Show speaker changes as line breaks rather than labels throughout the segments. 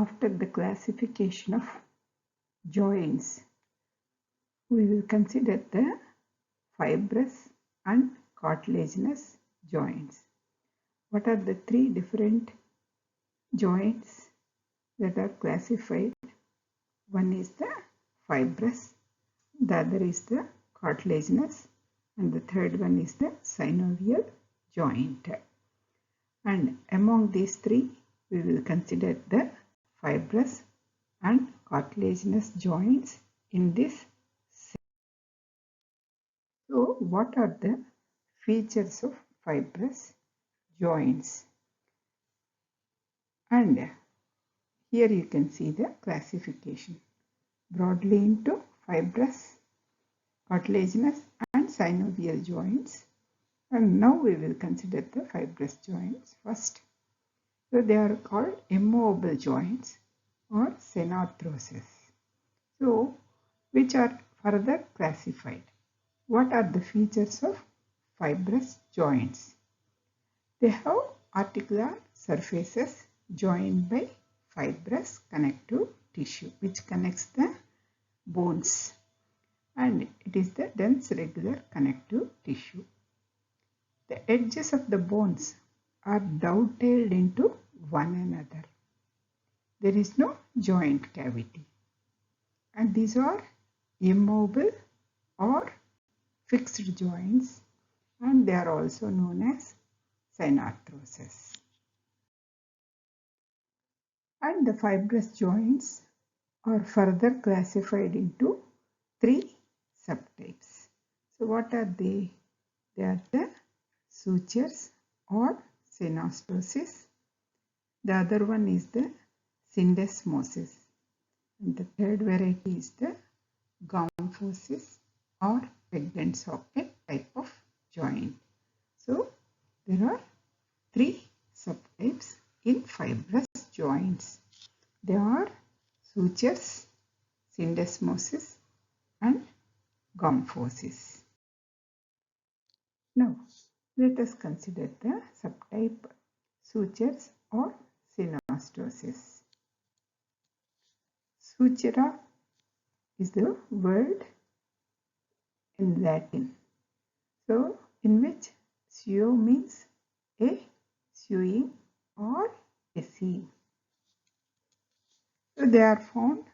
After the classification of joints, we will consider the fibrous and cartilaginous joints. What are the three different joints that are classified? One is the fibrous, the other is the cartilaginous, and the third one is the synovial joint. And among these three, we will consider the fibrous and cartilaginous joints in this. So, what are the features of fibrous joints? And here you can see the classification broadly into fibrous, cartilaginous and synovial joints. And now we will consider the fibrous joints first. So they are called immovable joints or Synostosis. So which are further classified. What are the features of fibrous joints? They have articular surfaces joined by fibrous connective tissue which connects the bones, and it is the dense regular connective tissue. The edges of the bones are dovetailed into one another. There is no joint cavity, and these are immovable or fixed joints, and they are also known as Synostosis. And the fibrous joints are further classified into three subtypes. So what are they? They are the sutures or synostosis. The other one is the syndesmosis. And the third variety is the gymphosis or pegged and socket type of joint. So there are three subtypes in fibrous joints. They are sutures, syndesmosis and gymphosis. Now let us consider the subtype sutures or synostosis. Sutura is the word in Latin. So in which suo means a sewing or a seam. So they are found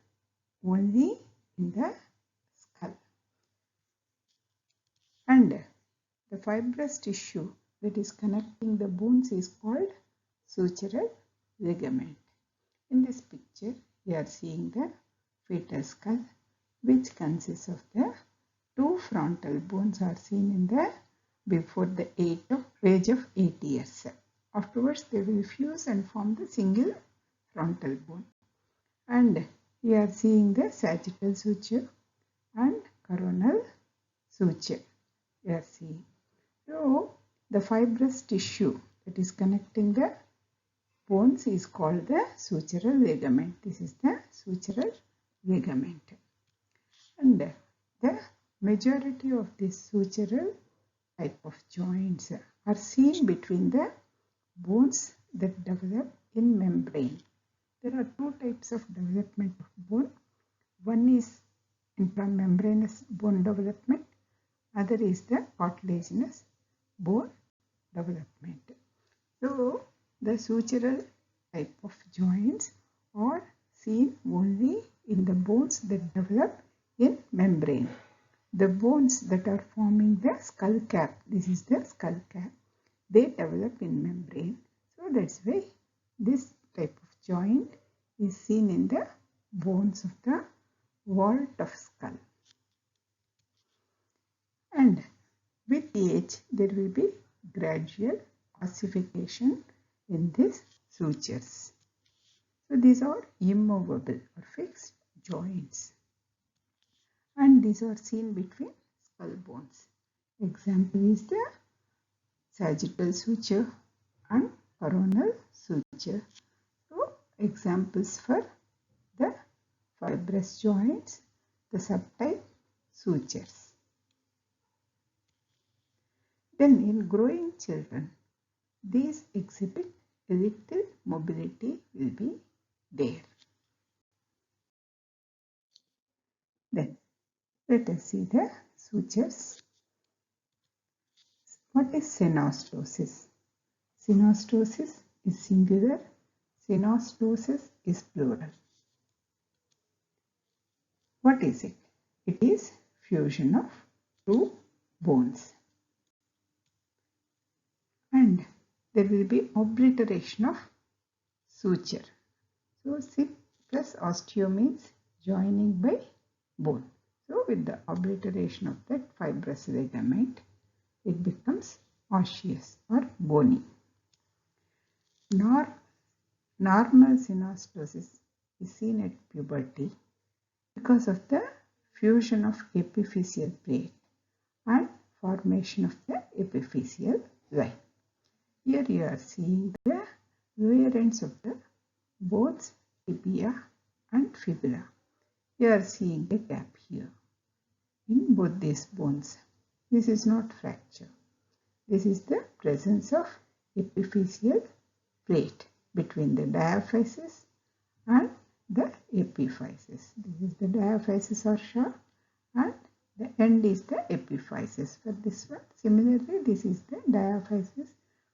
only in the skull. And the fibrous tissue that is connecting the bones is called sutural ligament. In this picture, we are seeing the fetal skull, which consists of the two frontal bones are seen in the before the age of 8 years. Afterwards, they will fuse and form the single frontal bone. And we are seeing the sagittal suture and coronal suture. We are seeing. So the fibrous tissue that is connecting the bones is called the sutural ligament. This is the sutural ligament. And the majority of these sutural type of joints are seen between the bones that develop in membrane. There are two types of development of bone. One is intramembranous bone development. Other is the cartilaginous bone development. So the sutural type of joints are seen only in the bones that develop in membrane. The bones that are forming the skull cap, this is the skull cap, they develop in membrane. So that's why this type of joint is seen in the bones of the vault of skull. And with age, there will be gradual ossification in these sutures. So these are immovable or fixed joints. And these are seen between skull bones. Example is the sagittal suture and coronal suture. So examples for the fibrous joints, the subtype sutures. Then in growing children, these exhibit a little mobility will be there. Then let us see the sutures. What is synostosis? Synostosis is singular, synostosis is plural. What is it? It is fusion of two bones. And there will be obliteration of suture. So sip plus osteo means joining by bone. So with the obliteration of that fibrous ligament, it becomes osseous or bony. Normal synostosis is seen at puberty because of the fusion of epiphyseal plate and formation of the epiphyseal line. Here you are seeing the lower ends of the both tibia and fibula. You are seeing a gap here in both these bones. This is not fracture. This is the presence of epiphyseal plate between the diaphysis and the epiphysis. This is the diaphysis or shaft and the end is the epiphysis for this one. Similarly, this is the diaphysis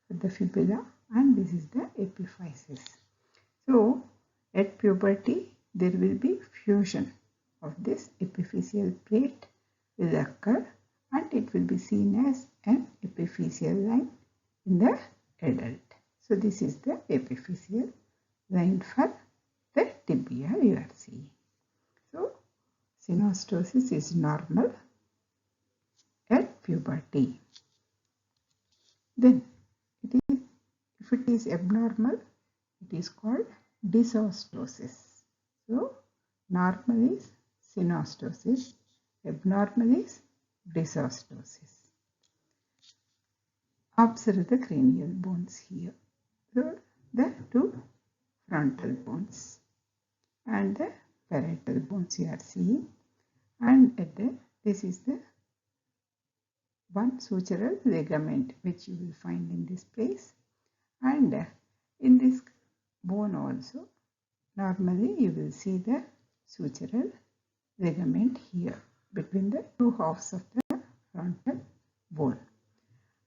for the fibula and this is the epiphysis. So, at puberty, there will be fusion of this epiphyseal plate will occur and it will be seen as an epiphyseal line in the adult. So, this is the epiphyseal line for the tibia you are seeing. So, synostosis is normal at puberty. Then, if it is abnormal, it is called dysostosis. So, normal is synostosis, abnormal is dysostosis. Observe the cranial bones here. So, the two frontal bones and the parietal bones you are seeing, and at this is the one sutural ligament which you will find in this place, and in this bone also normally you will see the sutural ligament here between the two halves of the frontal bone.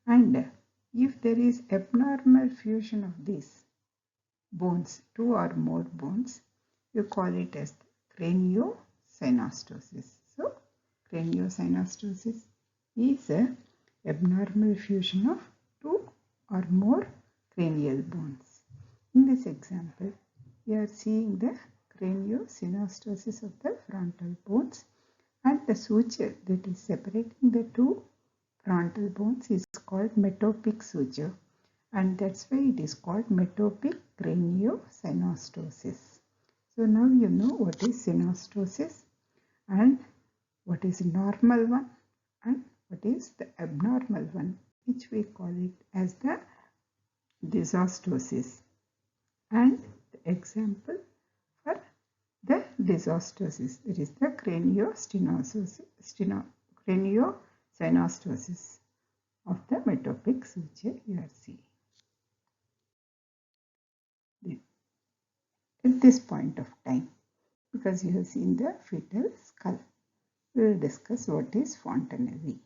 And if there is abnormal fusion of these bones, two or more bones, you call it as craniosynostosis. So, craniosynostosis is an abnormal fusion of two or more cranial bones. In this example, we are seeing the craniosynostosis of the frontal bones, and the suture that is separating the two frontal bones is called metopic suture, and that's why it is called metopic craniosynostosis. So now you know what is synostosis and what is normal one and what is the abnormal one, which we call it as the dysostosis. And the example for the dysostosis, that is the craniosynostosis of the metopic suture you are seeing. At this point of time, because you have seen the fetal skull, we will discuss what is fontanelle.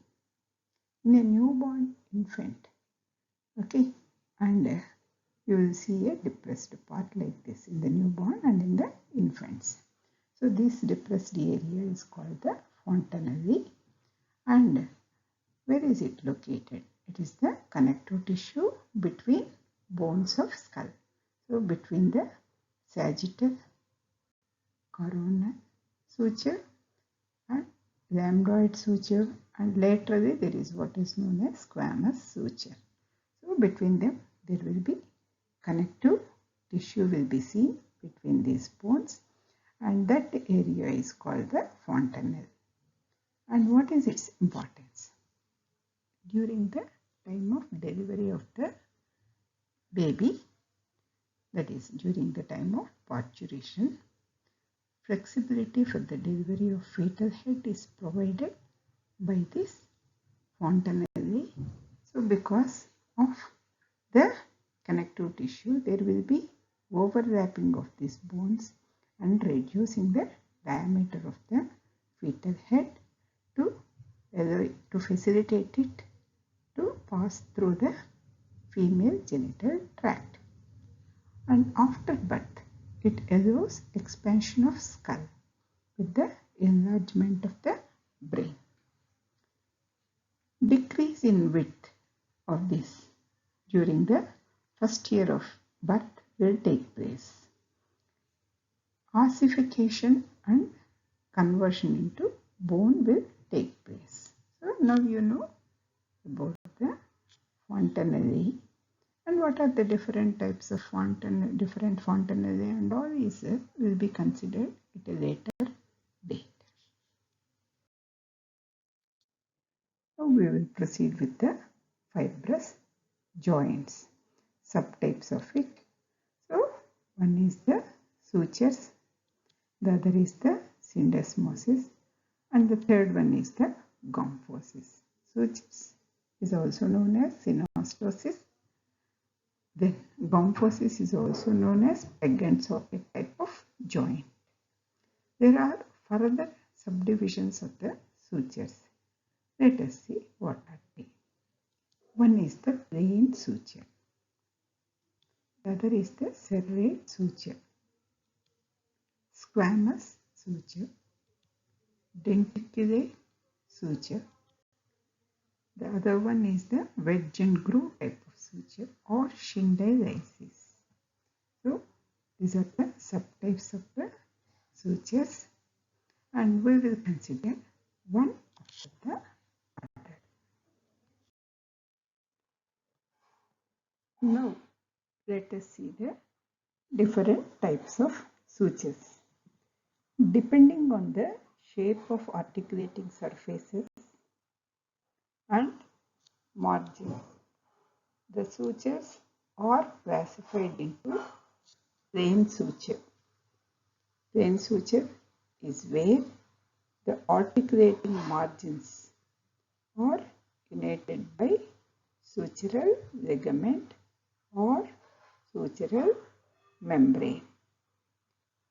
In a newborn infant, okay, and you will see a depressed part like this in the newborn and in the infants. So this depressed area is called the fontanelle. And where is it located? It is the connective tissue between bones of skull. So between the sagittal, coronal suture and rhamnoid suture, and laterally there is what is known as squamous suture. So between them there will be connective tissue will be seen between these bones, and that area is called the fontanelle. And what is its importance? During the time of delivery of the baby, that is during the time of parturition, flexibility for the delivery of fetal head is provided by this fontanelle. So because of the connective tissue, there will be overlapping of these bones and reducing the diameter of the fetal head to facilitate it to pass through the female genital tract. And after birth, it allows expansion of skull with the enlargement of the brain. Decrease in width of this during the first year of birth will take place. Ossification and conversion into bone will take place. So now you know about the Fontanelle and what are the different types of different Fontanelle, and all these will be considered at a later date. Now we will proceed with the fibrous joints, subtypes of it. So one is the sutures, the other is the syndesmosis, and the third one is the gomphosis. Sutures is also known as synostosis. Then gomphosis is also known as peg and socket type of joint. There are further subdivisions of the sutures. Let us see what are they. One is the plain suture. The other is the serrate suture, squamous suture, denticulate suture. The other one is the wedge and groove type of suture or shindylisis. So these are the subtypes of the sutures, and we will consider one after the other. Now let us see the different types of sutures. Depending on the shape of articulating surfaces and margins, the sutures are classified into plain suture. Plain suture is where the articulating margins are united by sutural ligament or sutural membrane.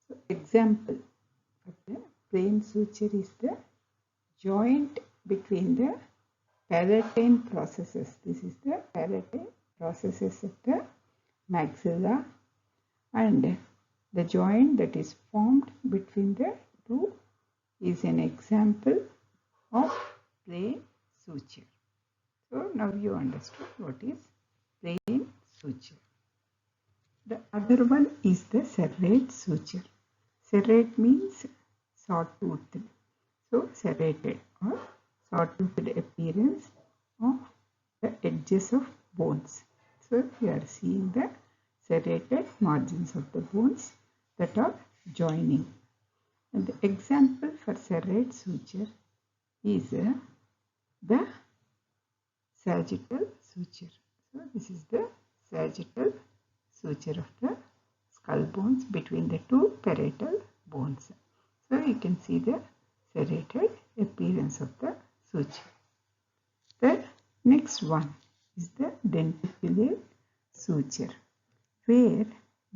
So example of the plain suture is the joint between the palatine processes. This is the palatine processes of the maxilla, and the joint that is formed between the two is an example of plain suture. So now you understood what is plain suture. The other one is the serrate suture. Serrate means saw-toothed. So serrated or saw-toothed appearance of the edges of bones. So you are seeing the serrated margins of the bones that are joining. And the example for serrate suture is the sagittal suture. So this is the sagittal suture of the skull bones between the two parietal bones. So you can see the serrated appearance of the suture. The next one is the denticulate suture, where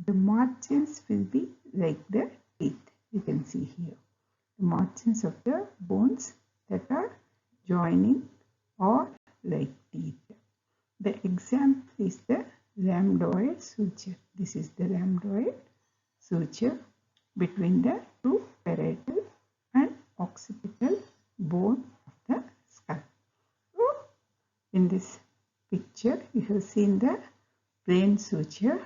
the margins will be like the teeth. You can see here the margins of the bones that are joining are like teeth. The example is the rhamnoid suture. This is the rhamnoid suture between the two parietal and occipital bone of the skull. So, in this picture, you have seen the plain suture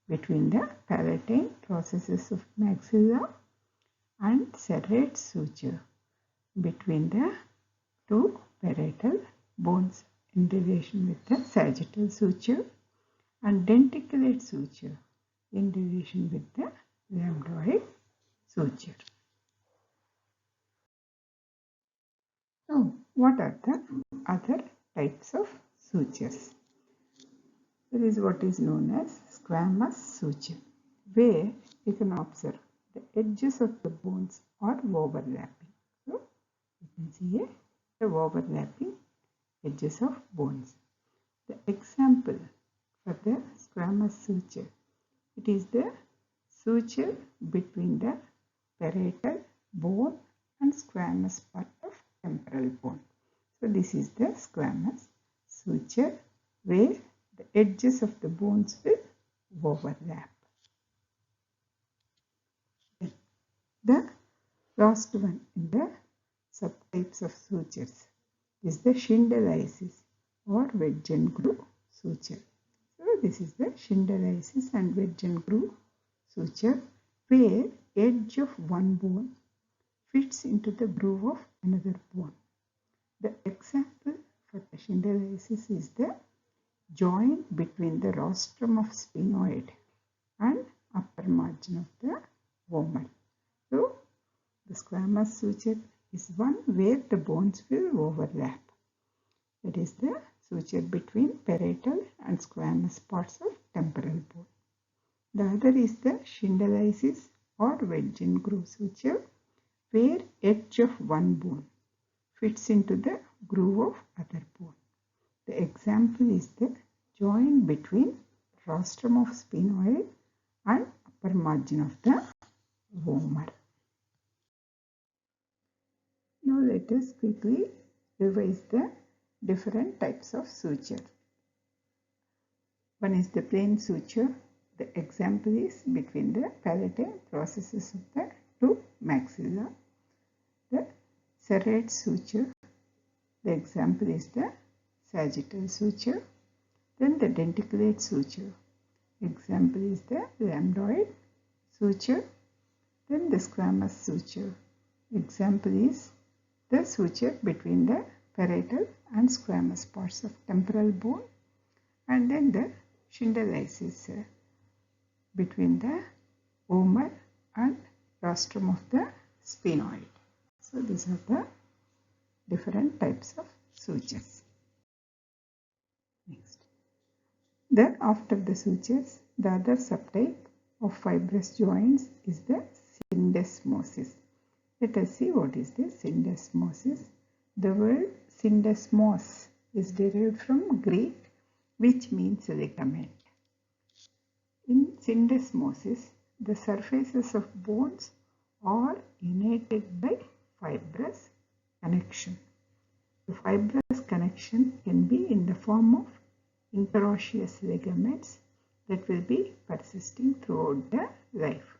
between the palatine processes of maxilla and serrate suture between the two parietal bones in relation with the sagittal suture, and denticulate suture in relation with the rhamnoid suture. Now, what are the other types of sutures? There is what is known as squamous suture, where you can observe the edges of the bones are overlapping. So, you can see here the overlapping edges of bones. The example for the squamous suture, it is the suture between the parietal bone and squamous part of temporal bone. So this is the squamous suture where the edges of the bones will overlap. The last one in the subtypes of sutures is the Synostosis or wedge and groove suture. So this is the Synostosis and wedge and groove suture where edge of one bone fits into the groove of another bone. The example for the Synostosis is the joint between the rostrum of sphenoid and upper margin of the vomer. So the squamous suture is one where the bones will overlap. That is the suture between parietal and squamous parts of temporal bone. The other is the Synostosis or wedge and groove suture where edge of one bone fits into the groove of other bone. The example is the joint between rostrum of sphenoid and upper margin of the vomer. Now let us quickly revise the different types of suture. One is the plain suture. The example is between the palatine processes of the two maxilla. The serrate suture. The example is the sagittal suture. Then the denticulate suture. Example is the lambdoid suture. Then the squamous suture. Example is the suture between the parietal and squamous parts of temporal bone. And then the Synostosis between the vomer and rostrum of the sphenoid. So these are the different types of sutures. Next. Then after the sutures, the other subtype of fibrous joints is the syndesmosis. Let us see what is the syndesmosis. The word syndesmos is derived from Greek, which means ligament. In syndesmosis, the surfaces of bones are united by fibrous connection. The fibrous connection can be in the form of interosseous ligaments that will be persisting throughout the life.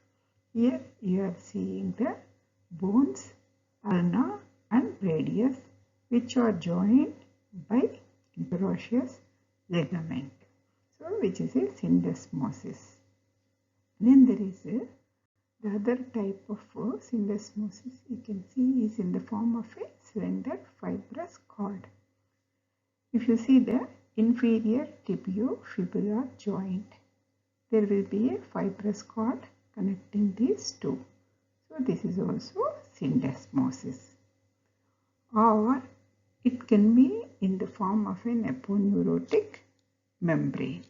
Here you are seeing the bones, ulna and radius, which are joined by interosseous ligament. So which is a syndesmosis. Then there is the other type of syndesmosis you can see is in the form of a slender fibrous cord. If you see the inferior tibiofibular joint, there will be a fibrous cord connecting these two. So this is also syndesmosis. Or it can be in the form of an aponeurotic membrane.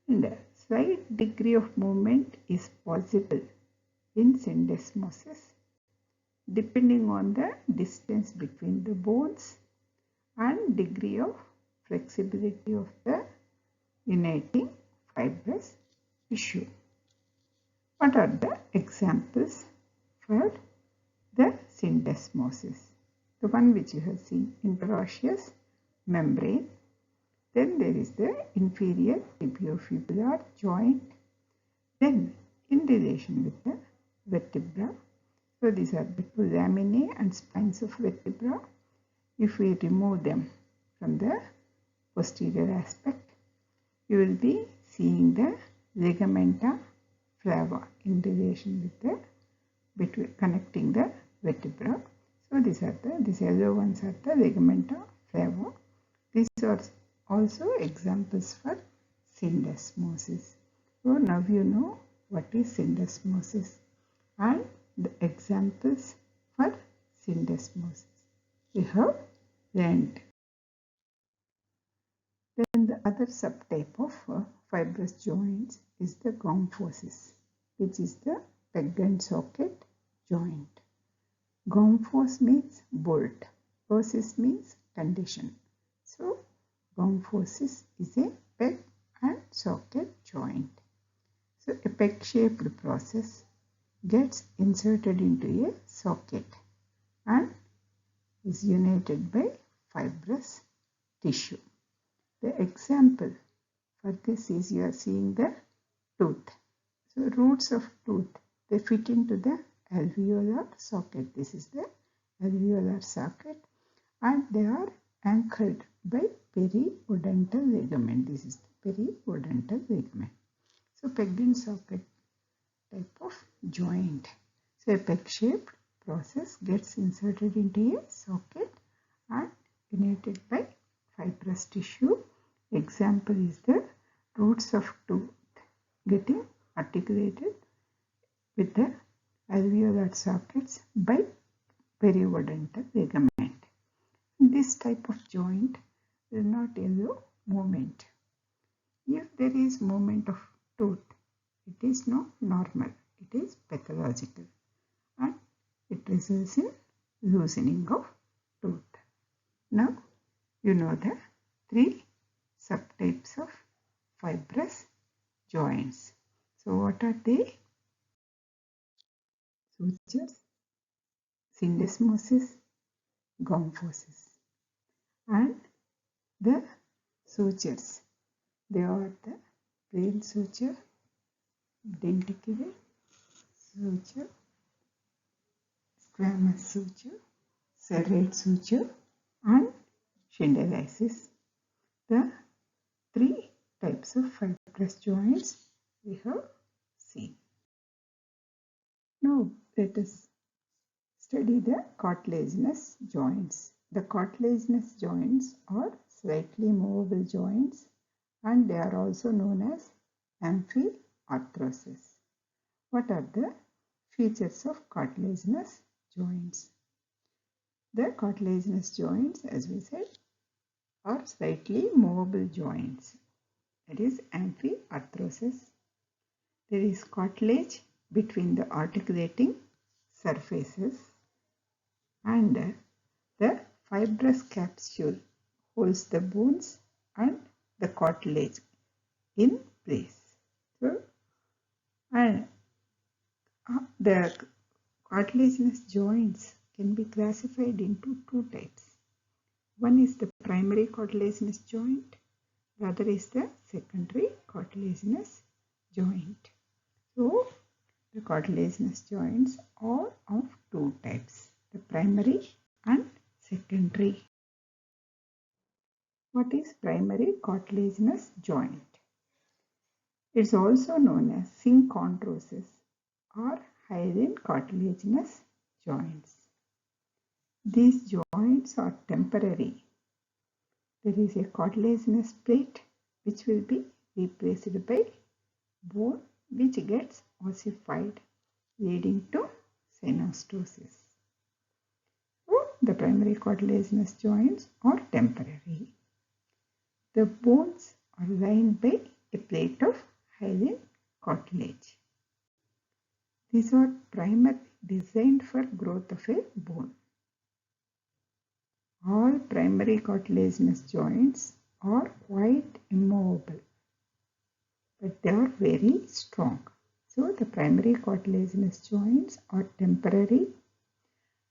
And a slight degree of movement is possible in syndesmosis depending on the distance between the bones and degree of flexibility of the uniting fibrous tissue. What are the examples for the syndesmosis? The one which you have seen, interosseous membrane. Then there is the inferior tibiofibular joint. Then in relation with the vertebra. So these are the two laminae and spines of vertebra. If we remove them from the posterior aspect, you will be seeing the ligamenta flava in relation with the between connecting the vertebra. So these yellow ones are the ligamenta flava. These are also examples for syndesmosis. So now you know what is syndesmosis and the examples for syndesmosis we have learned. Then the other subtype of fibrous joints is the gomphosis, which is the peg and socket joint. Gomphos means bolt, phosis means condition. So gomphosis is a peg and socket joint. So a peg shaped process gets inserted into a socket and is united by fibrous tissue. The example for this is you are seeing the tooth. So roots of tooth, they fit into the alveolar socket. This is the alveolar socket and they are anchored by periodontal ligament. This is the periodontal ligament. So peg and socket type of joint. So a peg-shaped process gets inserted into a socket and united by fibrous tissue. Example is the roots of tooth getting articulated with the alveolar sockets by periodontal ligament. This type of joint will not allow movement. If there is movement of tooth, it is not normal, it is pathological and it results in loosening of tooth. Now you know the 3 subtypes of fibrous joints. So what are they? Sutures, synostosis, gomphosis. And the sutures, they are the plain suture, denticulate suture, squamous suture, serrate suture and shinderlisis. The 3 types of fibrous joints we have seen. Now let us study the cartilaginous joints. The cartilaginous joints are slightly movable joints and they are also known as amphiarthrosis. What are the features of cartilaginous joints? The cartilaginous joints, as we said, are slightly movable joints. That is amphiarthrosis. There is cartilage between the articulating surfaces and the fibrous capsule holds the bones and the cartilage in place. So, and the cartilaginous joints can be classified into 2 types. One is the primary cartilaginous joint, the other is the secondary cartilaginous joint. So, the cartilaginous joints are of 2 types, the primary and secondary. What is primary cartilaginous joint? It is also known as synchondrosis or hyaline cartilaginous joints. These joints are temporary. There is a cartilaginous plate which will be replaced by bone which gets ossified, leading to synostosis. So, the primary cartilaginous joints are temporary. The bones are lined by a plate of hyaline cartilage. These are primarily designed for growth of a bone. All primary cartilaginous joints are quite immovable, but they are very strong. So the primary cartilaginous joints are temporary.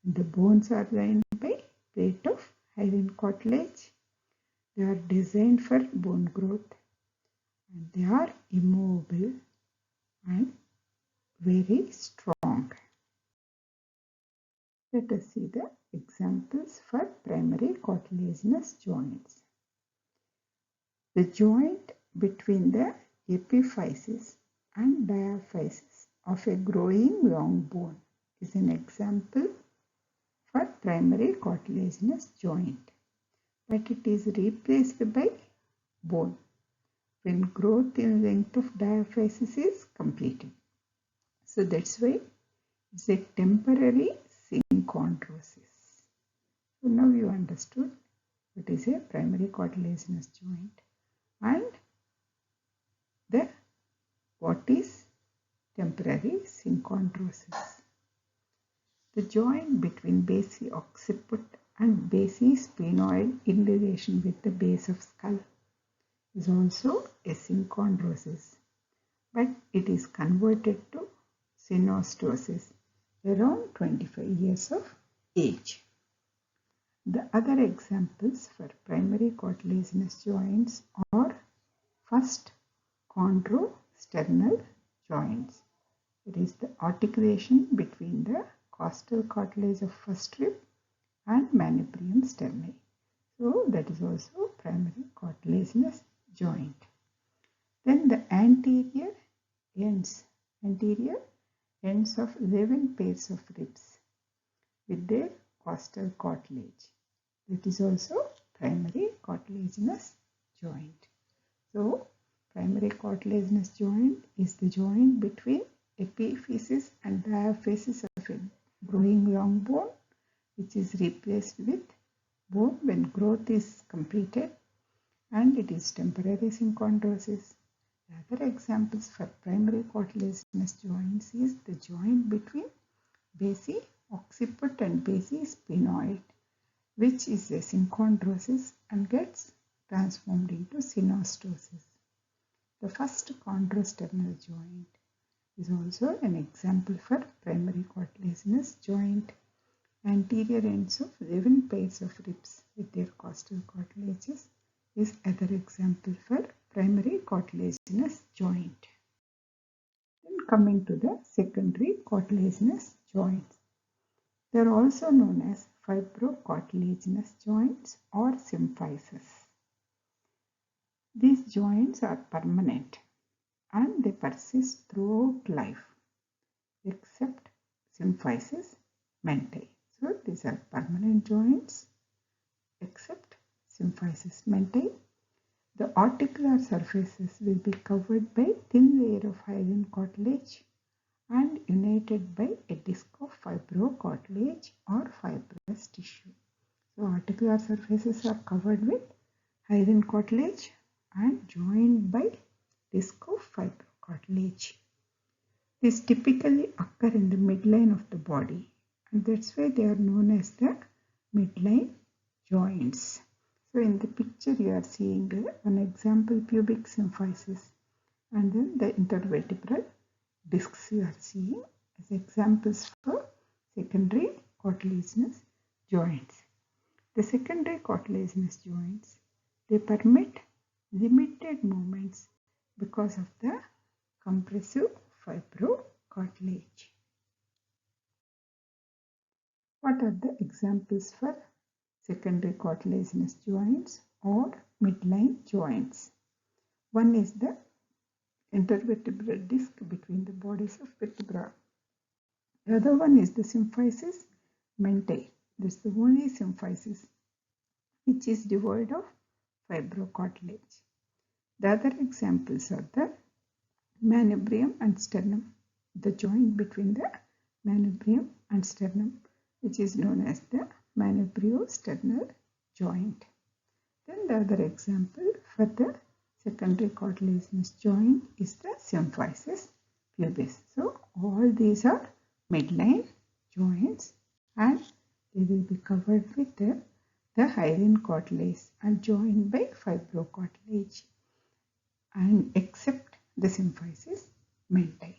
The bones are lined by plate of hyaline cartilage. They are designed for bone growth and they are immovable and very strong. Let us see the examples for primary cartilaginous joints. The joint between the epiphysis and diaphysis of a growing long bone is an example for primary cartilaginous joint, but it is replaced by bone when growth in length of diaphysis is completed. So that's why it's a temporary synchondrosis. So now you understood what is a primary cartilaginous joint and what is temporary synchondrosis. The joint between base occiput and base sphenoid in relation with the base of skull is also a synchondrosis, but it is converted to Synostosis, around 25 years of age. The other examples for primary cartilaginous joints are first chondrosternal joints. It is the articulation between the costal cartilage of first rib and manubrium sterni. So that is also primary cartilaginous joint. Then the anterior ends of 11 pairs of ribs with their costal cartilage. That is also primary cartilaginous joint. So primary cartilaginous joint is the joint between epiphysis and diaphysis of a growing long bone, which is replaced with bone when growth is completed, and it is temporary synchondrosis. The other examples for primary cartilaginous joints is the joint between basi-occiput and basi-sphenoid, which is a synchondrosis and gets transformed into synostosis. The first chondrosternal joint is also an example for primary cartilaginous joint. Anterior ends of 11 pairs of ribs with their costal cartilages is other example for primary cartilaginous joint. Then coming to the secondary cartilaginous joints. They are also known as fibrocartilaginous joints or symphysis. These joints are permanent and they persist throughout life except symphysis mentae. So these are permanent joints except symphysis mentae. The articular surfaces will be covered by thin layer of hyaline cartilage and united by a disc of fibrocartilage or fibrous tissue. So articular surfaces are covered with hyaline cartilage and joined by disc of fibrocartilage. These typically occur in the midline of the body, and that's why they are known as the midline joints. So in the picture you are seeing an example pubic symphysis, and then the intervertebral discs you are seeing as examples for secondary cartilaginous joints. The secondary cartilaginous joints, they permit limited movements because of the compressive fibrocartilage. What are the examples for secondary cartilaginous joints or midline joints? One is the intervertebral disc between the bodies of vertebra. The other one is the symphysis mentae. This is the only symphysis which is devoid of fibrocartilage. The other examples are the manubrium and sternum, the joint between the manubrium and sternum, which is known as the manubriosternal joint. Then the other example for the secondary cartilaginous joint is the symphysis pubis. So all these are midline joints and they will be covered with the hyaline cartilage and joined by fibrocartilage and except the symphysis mentae.